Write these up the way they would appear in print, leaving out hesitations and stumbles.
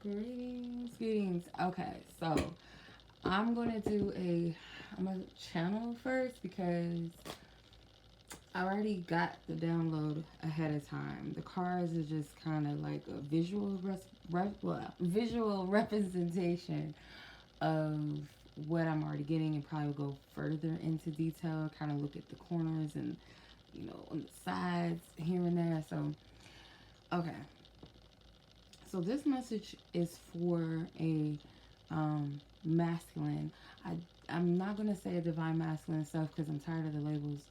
Greetings. Okay, so I'm gonna channel first because I already got the download ahead of time. The cards is just kind of like a visual representation of what I'm already getting, and probably go further into detail, kind of look at the corners and on the sides here and there. So okay, so this message is for a masculine. I I'm not gonna say a divine masculine stuff because I'm tired of the labels.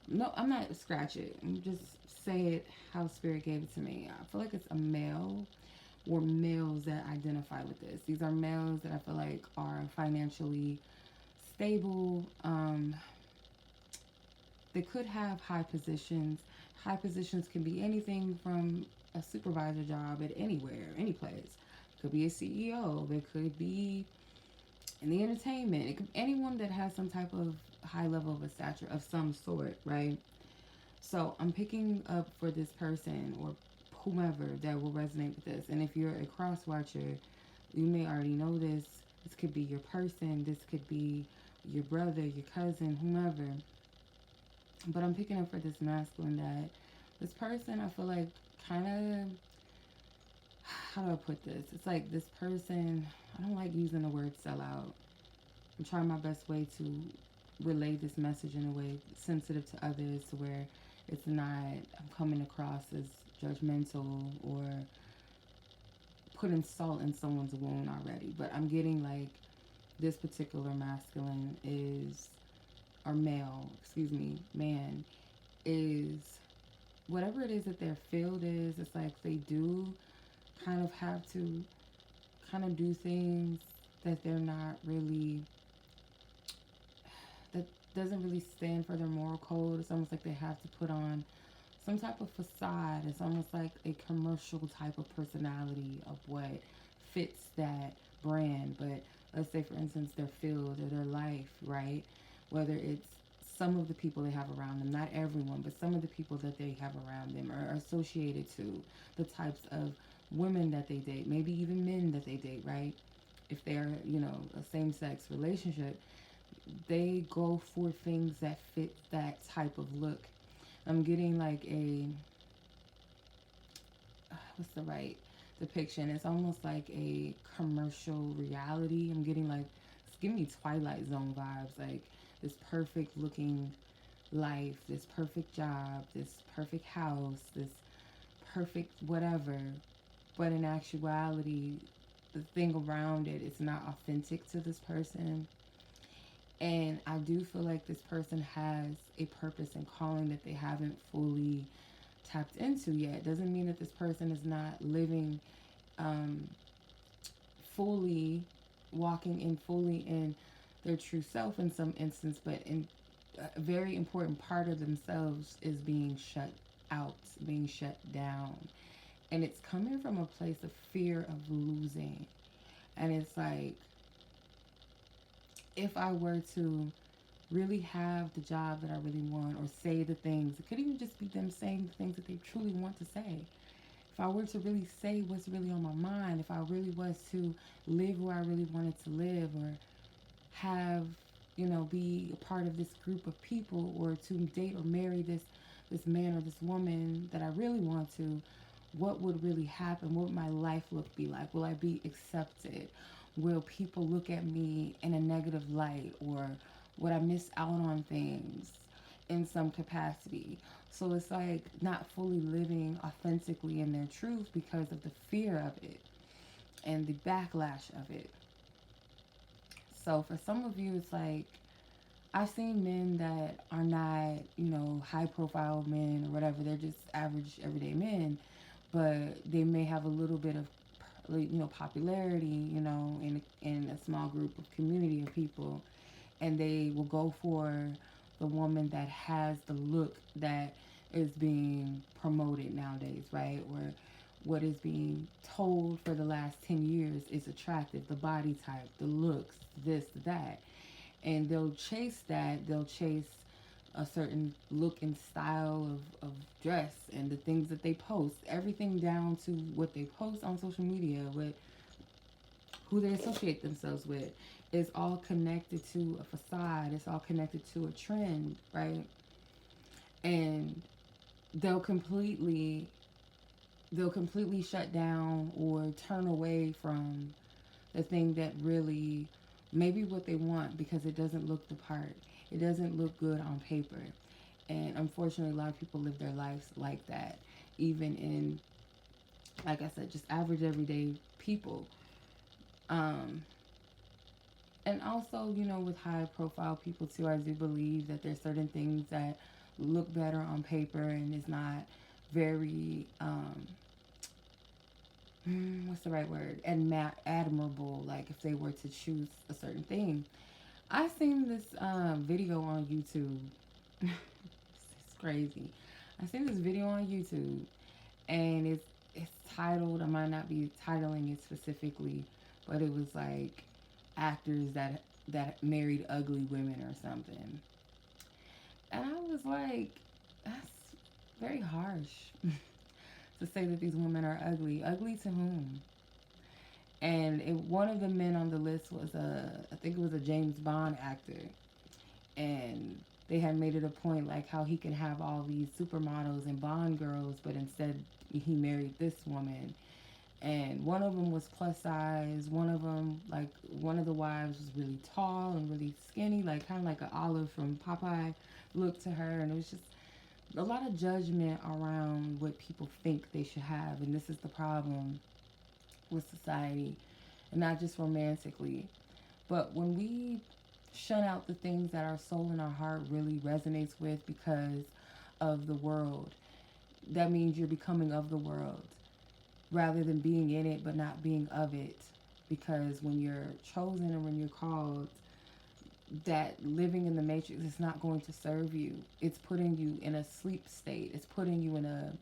No, I'm not scratch it. I'm just say it how spirit gave it to me. I feel like it's a male or males that identify with this. These are males that I feel like are financially stable. They could have high positions. High positions can be anything from a supervisor job at anywhere, any place. It could be a CEO. They could be in the entertainment. It could be anyone that has some type of high level of a stature of some sort, right? So I'm picking up for this person or whomever that will resonate with this. And if you're a cross watcher, you may already know this. This could be your person. This could be your brother, your cousin, whomever. But I'm picking up for this masculine that this person I feel like kind of, how do I put this? It's like this person, I don't like using the word sellout. I'm trying my best way to relay this message in a way sensitive to others to where it's not, I'm coming across as judgmental or putting salt in someone's wound already. But I'm getting like this particular masculine is, or male, excuse me, man, is whatever it is that their field is, it's like they do kind of have to kind of do things that they're not really, that doesn't really stand for their moral code. It's almost like they have to put on some type of facade. It's almost like a commercial type of personality of what fits that brand. But let's say, for instance, their field or their life, right? Whether it's some of the people they have around them, not everyone, but some of the people that they have around them are associated to the types of women that they date, maybe even men that they date, right? If they're, a same sex relationship, they go for things that fit that type of look. I'm getting like a, what's the right depiction? It's almost like a commercial reality. I'm getting like, it's giving me Twilight Zone vibes, like this perfect looking life, this perfect job, this perfect house, this perfect whatever. But in actuality, the thing around it is not authentic to this person. And I do feel like this person has a purpose and calling that they haven't fully tapped into yet. Doesn't mean that this person is not living um, fully, walking in fully in their true self in some instance, but in a very important part of themselves is being shut out, being shut down. And it's coming from a place of fear of losing. And it's like, if I were to really have the job that I really want or say the things, it could even just be them saying the things that they truly want to say. If I were to really say what's really on my mind, if I really was to live where I really wanted to live or have, be a part of this group of people or to date or marry this man or this woman that I really want to, what would really happen? What would my life look be like? Will I be accepted? Will people look at me in a negative light, or would I miss out on things in some capacity? So it's like not fully living authentically in their truth because of the fear of it and the backlash of it. So for some of you, it's like I've seen men that are not, high profile men or whatever. They're just average, everyday men, but they may have a little bit of, popularity, in a small group of community of people, and they will go for the woman that has the look that is being promoted nowadays, right? Or what is being told for the last 10 years is attractive, the body type, the looks, this, that. And they'll chase that, they'll chase a certain look and style of dress and the things that they post, everything down to what they post on social media, what who they associate themselves with. It's all connected to a facade. It's all connected to a trend, right? And they'll completely they'll completely shut down or turn away from the thing that really maybe what they want because it doesn't look the part. It doesn't look good on paper. And unfortunately, a lot of people live their lives like that, even in, like I said, just average everyday people. Um, and also, with high profile people too, I do believe that there's certain things that look better on paper and is not very what's the right word, and admirable, like if they were to choose a certain thing. I seen this video on YouTube. It's crazy. I seen this video on YouTube, and it's titled. I might not be titling it specifically, but it was like actors that married ugly women or something. And I was like, that's very harsh to say that these women are ugly. Ugly to whom? And one of the men on the list was I think it was a James Bond actor, and they had made it a point like how he can have all these supermodels and Bond girls, but instead he married this woman. And one of them was plus size. One of them, like one of the wives, was really tall and really skinny, like kind of like an Olive from Popeye look to her. And it was just a lot of judgment around what people think they should have. And this is the problem with society, and not just romantically. But when we shun out the things that our soul and our heart really resonates with because of the world, that means you're becoming of the world rather than being in it but not being of it. Because when you're chosen and when you're called, that living in the matrix is not going to serve you. It's putting you in a sleep state. It's putting you in a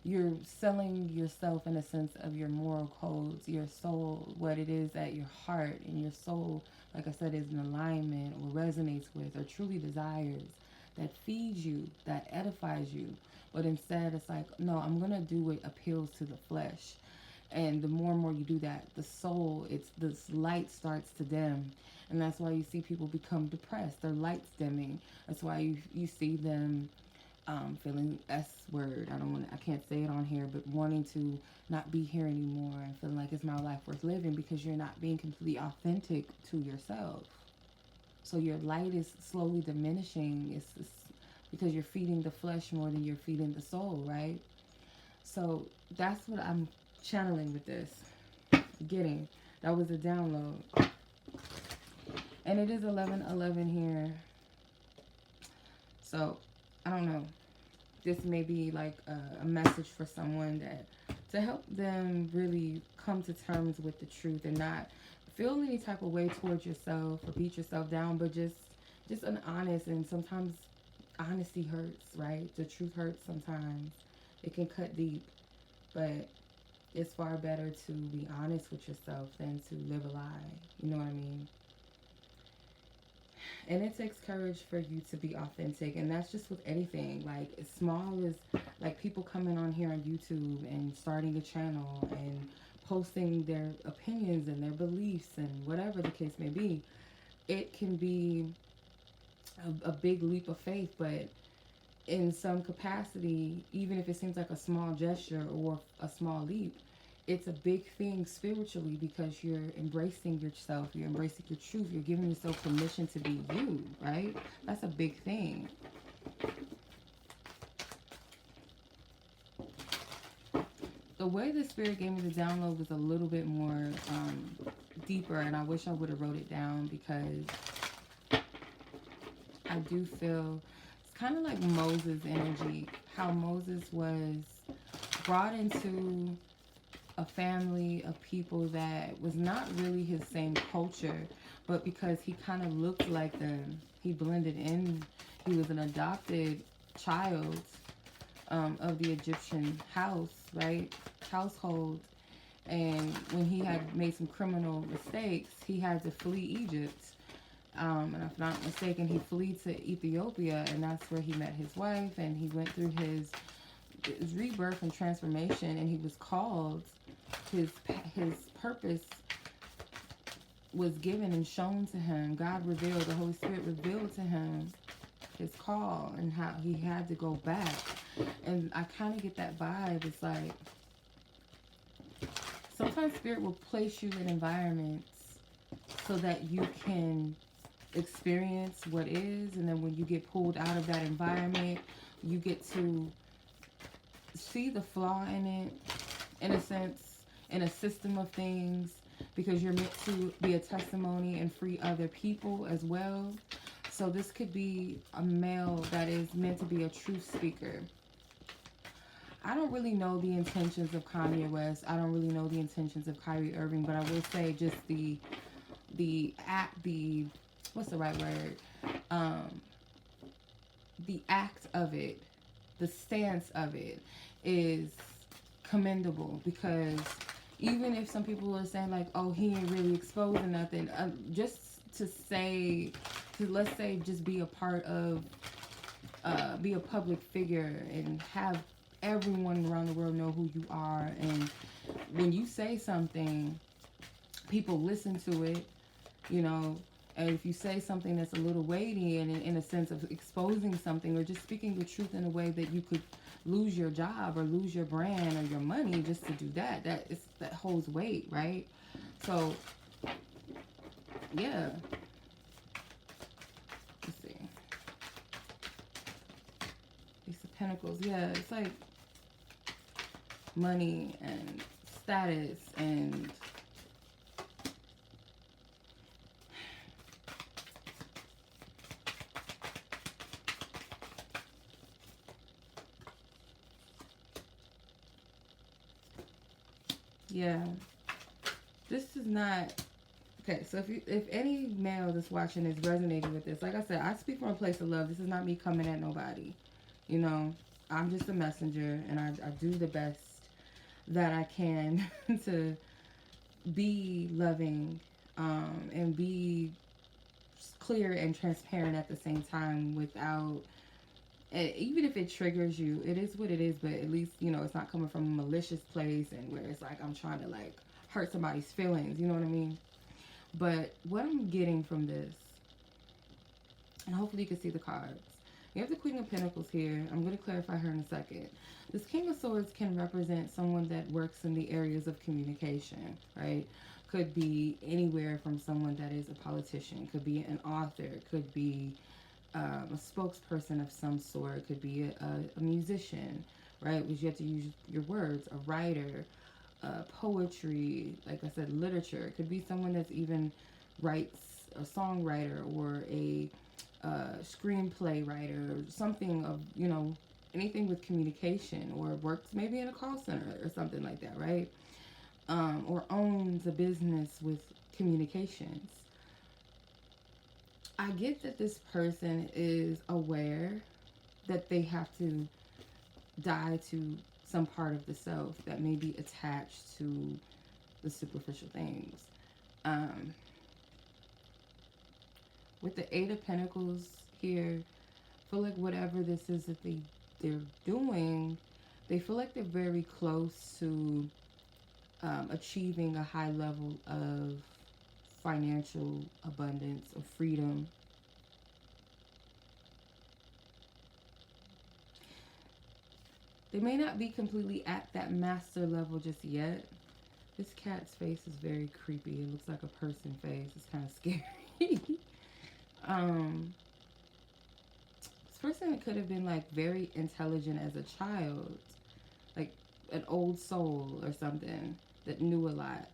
you're selling yourself in a sense of your moral codes, your soul, what it is that your heart and your soul, like I said, is in alignment or resonates with or truly desires, that feeds you, that edifies you. But instead, it's like, no, I'm going to do what appeals to the flesh. And the more and more you do that, the soul, it's this light starts to dim. And that's why you see people become depressed. Their light's dimming. That's why you see them feeling S word. I can't say it on here, but wanting to not be here anymore and feeling like it's my life worth living because you're not being completely authentic to yourself. So your light is slowly diminishing. It's because you're feeding the flesh more than you're feeding the soul, right? So that's what I'm channeling with this. Getting. That was a download. And it is 11:11 here. So, I don't know. This may be like a message for someone that to help them really come to terms with the truth and not feel any type of way towards yourself or beat yourself down, but just an honest, and sometimes honesty hurts, right? The truth hurts sometimes. It can cut deep, but it's far better to be honest with yourself than to live a lie. You know what I mean? And it takes courage for you to be authentic, and that's just with anything. Like as small as like people coming on here on YouTube and starting a channel and posting their opinions and their beliefs and whatever the case may be. It can be a big leap of faith, but in some capacity, even if it seems like a small gesture or a small leap, it's a big thing spiritually because you're embracing yourself, you're embracing your truth, you're giving yourself permission to be you, right? That's a big thing. The way the spirit gave me the download was a little bit more deeper, and I wish I would have wrote it down because I do feel it's kind of like Moses' energy, how Moses was brought into a family of people that was not really his same culture, but because he kind of looked like them, he blended in. He was an adopted child of the Egyptian house, right? Household. And when he had made some criminal mistakes, he had to flee Egypt. And if I'm not mistaken, he fled to Ethiopia, and that's where he met his wife, and he went through his rebirth and transformation, and he was called his purpose was given and shown to him. God revealed, the Holy Spirit revealed to him his call and how he had to go back. And I kind of get that vibe. It's like sometimes Spirit will place you in environments so that you can experience what is, and then when you get pulled out of that environment, you get to see the flaw in it, in a sense, in a system of things, because you're meant to be a testimony and free other people as well. So this could be a male that is meant to be a truth speaker. I don't really know the intentions of Kanye West. I don't really know the intentions of Kyrie Irving, but I will say just the act, the what's the right word? The act of it, the stance of it is commendable, because even if some people are saying like, oh, he ain't really exposing nothing, just to say, to let's say just be a part of, be a public figure and have everyone around the world know who you are, and when you say something, people listen to it, you know. And if you say something that's a little weighty and in a sense of exposing something or just speaking the truth in a way that you could lose your job or lose your brand or your money just to do that, that holds weight, right? So yeah, let's see, Ace of Pentacles. Yeah, it's like money and status and yeah, this is not okay. So if any male that's watching is resonating with this, like I said, I speak from a place of love. This is not me coming at nobody, you know. I'm just a messenger, and I do the best that I can to be loving, and be clear and transparent at the same time without, even if it triggers you, it is what it is, but at least, you know, it's not coming from a malicious place and where it's like I'm trying to like hurt somebody's feelings, you know what I mean? But what I'm getting from this, and hopefully you can see the cards, you have the Queen of Pentacles here. I'm going to clarify her in a second. This King of Swords can represent someone that works in the areas of communication, right? Could be anywhere from someone that is a politician, could be an author, could be a spokesperson of some sort, could be a musician, right? Because you have to use your words, a writer, poetry, like I said, literature. It could be someone that's even writes, a songwriter or a screenplay writer, or something of, you know, anything with communication, or works maybe in a call center or something like that, right? Or owns a business with communications. I get that this person is aware that they have to die to some part of the self that may be attached to the superficial things. With the Eight of Pentacles here, I feel like whatever this is that they're doing, they feel like they're very close to achieving a high level of financial abundance, of freedom. They may not be completely at that master level just yet. This cat's face is very creepy. It looks like a person face. It's kind of scary. This person could have been like very intelligent as a child, like an old soul or something that knew a lot.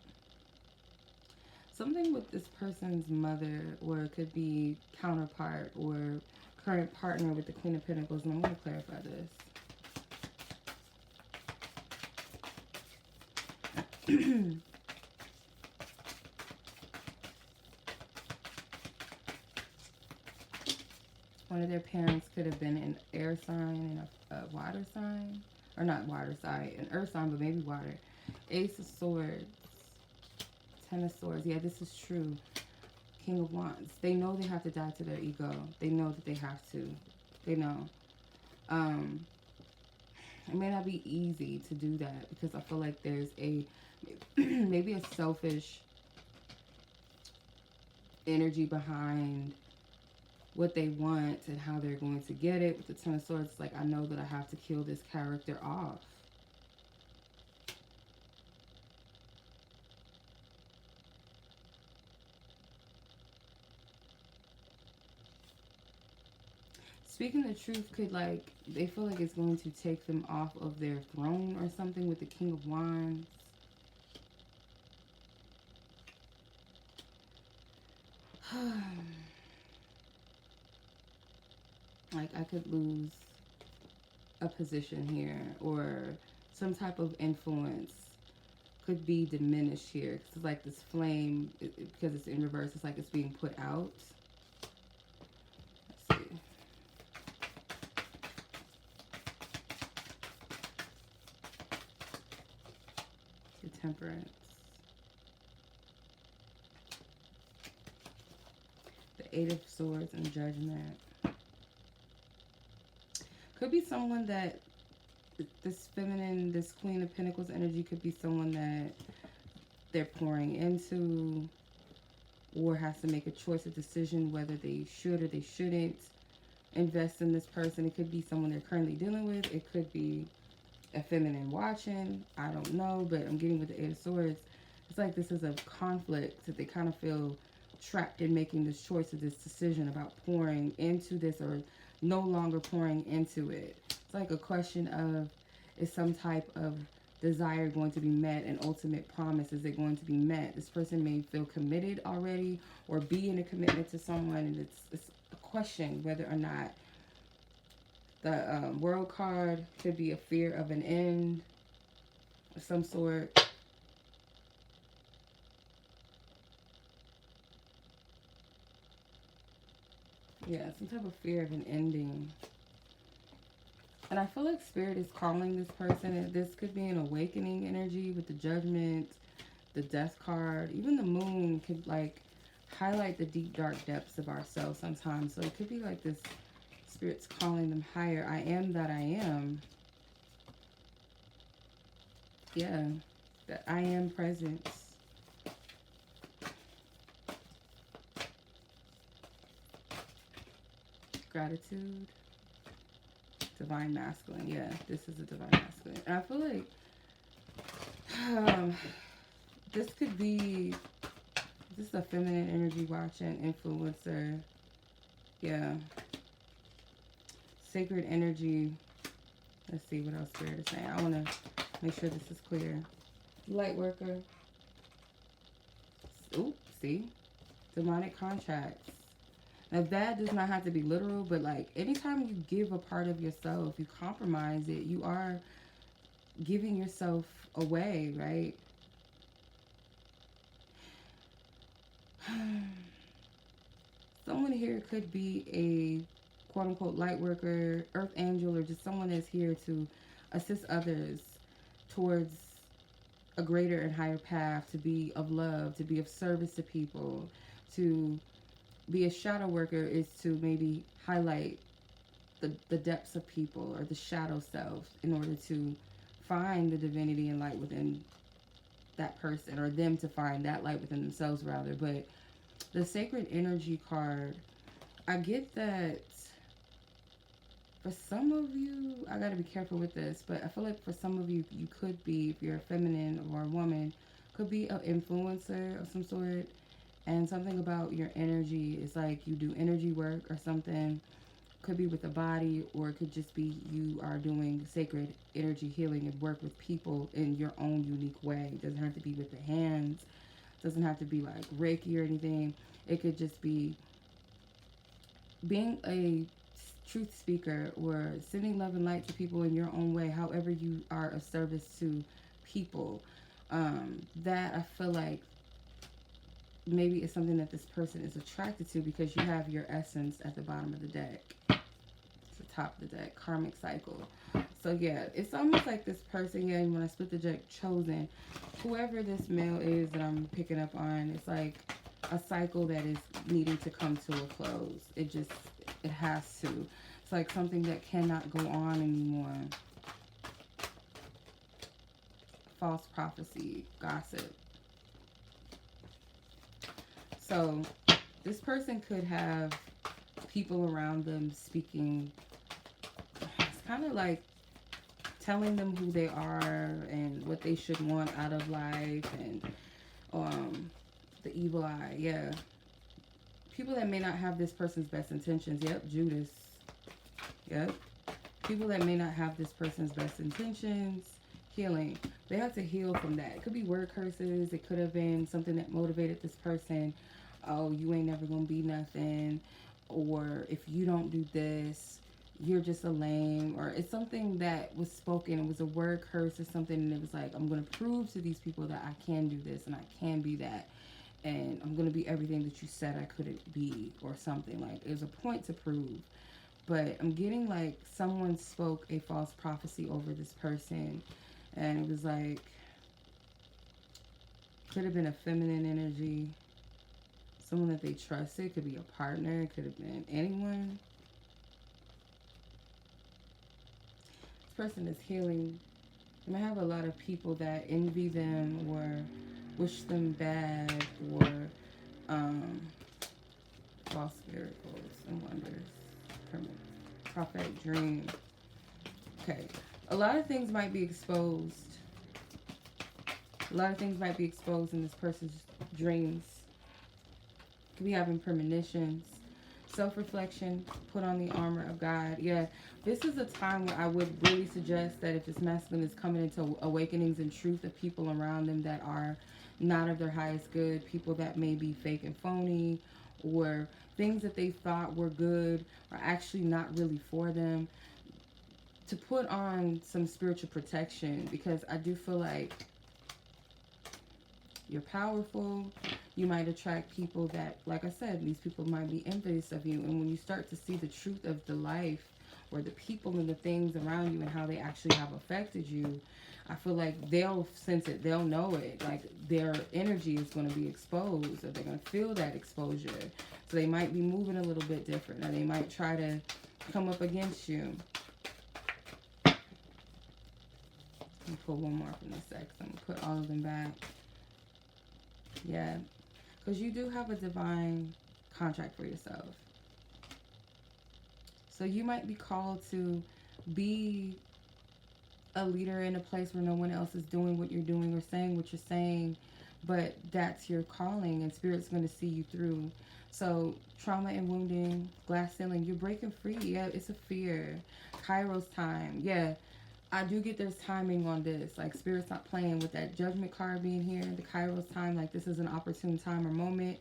Something with this person's mother, or it could be counterpart or current partner with the Queen of Pentacles. And I'm going to clarify this. One of their parents could have been an air sign and a water sign. Or not water sign, an earth sign, but maybe water. Ace of Swords. Ten of Swords. Yeah, this is true. King of Wands. They know they have to die to their ego. They know that they have to. They know. It may not be easy to do that, because I feel like there's a maybe a selfish energy behind what they want and how they're going to get it. With the Ten of Swords, it's like, I know that I have to kill this character off. Speaking the truth could, like, they feel like it's going to take them off of their throne or something with the King of Wands. Like, I could lose a position here, or some type of influence could be diminished here. Cause it's like this flame, because it's in reverse, it's like it's being put out. Let's see. The Temperance. The Eight of Swords and Judgment. Could be someone that, this feminine, this Queen of Pentacles energy could be someone that they're pouring into, or has to make a choice, a decision whether they should or they shouldn't invest in this person. It could be someone they're currently dealing with. It could be a feminine watching. I don't know, but I'm getting with the Eight of Swords. It's like this is a conflict that they kind of feel trapped in making this choice or this decision about pouring into this or no longer pouring into it. It's like a question of, is some type of desire going to be met? An ultimate promise, is it going to be met? This person may feel committed already or be in a commitment to someone, and it's a question whether or not. The World card could be a fear of an end of some sort. Yeah, some type of fear of an ending. And I feel like Spirit is calling this person. This could be an awakening energy with the Judgment, the Death card. Even the Moon could, like, highlight the deep, dark depths of ourselves sometimes. So it could be like this, Spirit's calling them higher. I am that I am. Yeah, that I am presence. Gratitude. Divine Masculine. Yeah, this is a Divine Masculine. And I feel like this could be, this is a feminine energy watching, influencer. Yeah. Sacred energy. Let's see what else Spirit is saying. I want to make sure this is clear. Light worker. Oop, see? Demonic contracts. Now, that does not have to be literal, but, like, anytime you give a part of yourself, you compromise it, you are giving yourself away, right? Someone here could be a quote-unquote light worker, earth angel, or just someone that's here to assist others towards a greater and higher path, to be of love, to be of service to people, to be a shadow worker is to maybe highlight the depths of people or the shadow self in order to find the divinity and light within that person, or them to find that light within themselves rather. But the sacred energy card, I get that for some of you, I gotta be careful with this, but I feel like for some of you, you could be, if you're a feminine or a woman, could be an influencer of some sort. And something about your energy is like you do energy work or something. Could be with the body, or it could just be you are doing sacred energy healing and work with people in your own unique way. It doesn't have to be with the hands. It doesn't have to be like Reiki or anything. It could just be being a truth speaker or sending love and light to people in your own way, however you are of service to people. That I feel like maybe it's something that this person is attracted to, because you have your essence at the bottom of the deck. It's the top of the deck, karmic cycle. So yeah, it's almost like this person, yeah, when I split the deck, chosen, whoever this male is that I'm picking up on, it's like a cycle that is needing to come to a close. It has to. It's like something that cannot go on anymore. False prophecy, gossip. So This person could have people around them speaking. It's kind of like telling them who they are and what they should want out of life, and um, the evil eye. Yeah, people that may not have this person's best intentions. Yep, Judas. Yep, people that may not have this person's best intentions. Healing. They have to heal from that. It could be word curses. It could have been something that motivated this person. Oh, you ain't never gonna be nothing, or if you don't do this, you're just a lame, or it's something that was spoken. It was a word curse or something, and it was like, I'm gonna prove to these people that I can do this and I can be that, and I'm gonna be everything that you said I couldn't be, or something. Like, there's a point to prove. But I'm getting like someone spoke a false prophecy over this person, and it was like, could have been a feminine energy, someone that they trusted. Could be a partner. It could have been anyone. This person is healing. You might have a lot of people that envy them or wish them bad, or um, false miracles and wonders, prophetic dream. Okay, a lot of things might be exposed. A lot of things might be exposed in this person's dreams. Could be having premonitions, self-reflection, put on the armor of God. Yeah, this is a time where I would really suggest that if this masculine is coming into awakenings and truth of people around them that are not of their highest good, people that may be fake and phony, or things that they thought were good are actually not really for them, to put on some spiritual protection, because I do feel like you're powerful. You might attract people that, like I said, these people might be envious of you. And when you start to see the truth of the life, or the people and the things around you and how they actually have affected you, I feel like they'll sense it. They'll know it. Like, their energy is going to be exposed, or they're going to feel that exposure. So they might be moving a little bit different, or they might try to come up against you. Let me pull one more from this deck. I'm going to put all of them back. Yeah, because you do have a divine contract for yourself. So you might be called to be a leader in a place where no one else is doing what you're doing or saying what you're saying, but that's your calling, and Spirit's going to see you through. So trauma and wounding, glass ceiling, you're breaking free. Yeah, it's a fear. Kairos time. Yeah, I do get there's timing on this. Like, Spirit's not playing with that judgment card being here. The Kairos time, like, this is an opportune time or moment.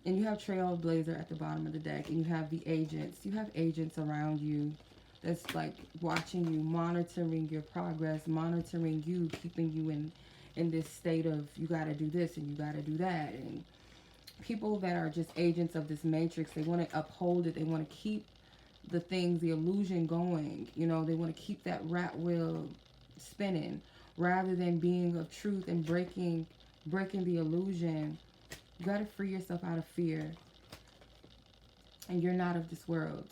And you have Trailblazer at the bottom of the deck, and you have the agents. You have agents around you that's like watching you, monitoring your progress, monitoring you, keeping you in this state of, you got to do this and you got to do that. And people that are just agents of this matrix, they want to uphold it. They want to keep the things, the illusion going. You know, they want to keep that rat wheel spinning rather than being of truth and breaking the illusion. You got to free yourself out of fear. And you're not of this world.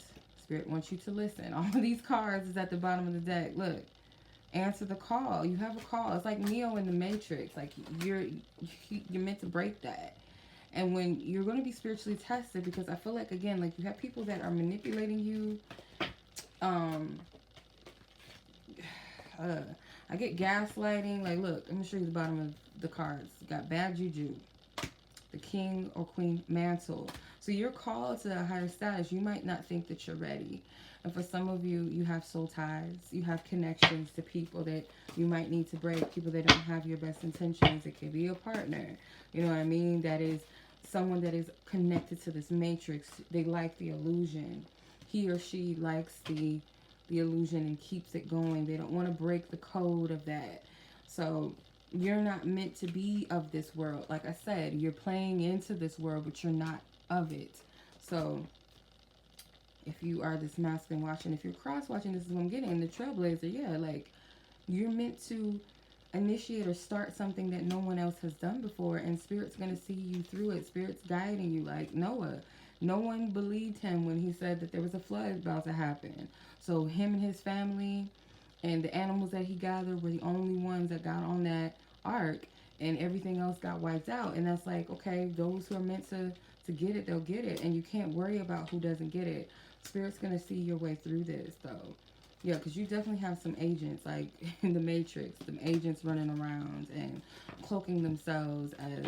Spirit wants you to listen. All of these cards is at the bottom of the deck. Look, answer the call. You have a call. It's like Neo in the Matrix. Like, you're meant to break that. And when you're going to be spiritually tested, because I feel like, again, like, you have people that are manipulating you. I get gaslighting. Like, look, I'm going to show you the bottom of the cards. You got bad juju, the king or queen mantle. So you're called to a higher status. You might not think that you're ready. And for some of you, you have soul ties. You have connections to people that you might need to break. People that don't have your best intentions. It could be a partner. You know what I mean? That is someone that is connected to this matrix. They like the illusion. He or she likes the illusion and keeps it going. They don't want to break the code of that. So you're not meant to be of this world. Like I said, you're playing into this world, but you're not of it. So if you are this masculine watching, if you're cross watching, this is what I'm getting. The Trailblazer, yeah, like, you're meant to initiate or start something that no one else has done before, and Spirit's going to see you through it. Spirit's guiding you. Like Noah, no one believed him when he said that there was a flood about to happen. So him and his family and the animals that he gathered were the only ones that got on that ark. and everything else got wiped out. And that's like, okay, those who are meant to get it, they'll get it, and you can't worry about who doesn't get it. Spirit's gonna see your way through this, though. Yeah, because you definitely have some agents, like in the Matrix, some agents running around and cloaking themselves as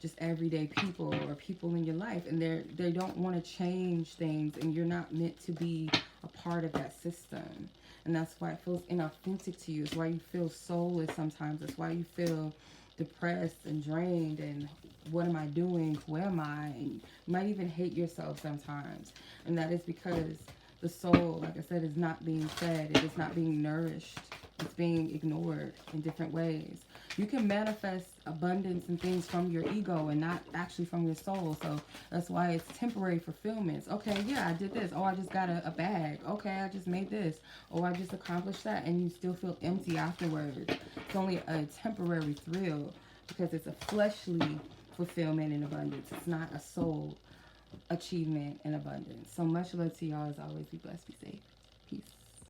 just everyday people or people in your life, and they don't want to change things, and you're not meant to be a part of that system. And that's why it feels inauthentic to you. It's why you feel soulless sometimes. It's why you feel depressed and drained, and what am I doing? Who am I? And you might even hate yourself sometimes. And that is because the soul, like I said, is not being fed. It is not being nourished. It's being ignored in different ways. You can manifest abundance and things from your ego and not actually from your soul. So that's why it's temporary fulfillments. Okay, yeah, I did this. Oh, I just got a bag. Okay, I just made this. Oh, I just accomplished that. And you still feel empty afterwards. It's only a temporary thrill because it's a fleshly fulfillment and abundance. It's not a soul achievement and abundance. So much love to y'all. As always, be blessed, be safe. Peace.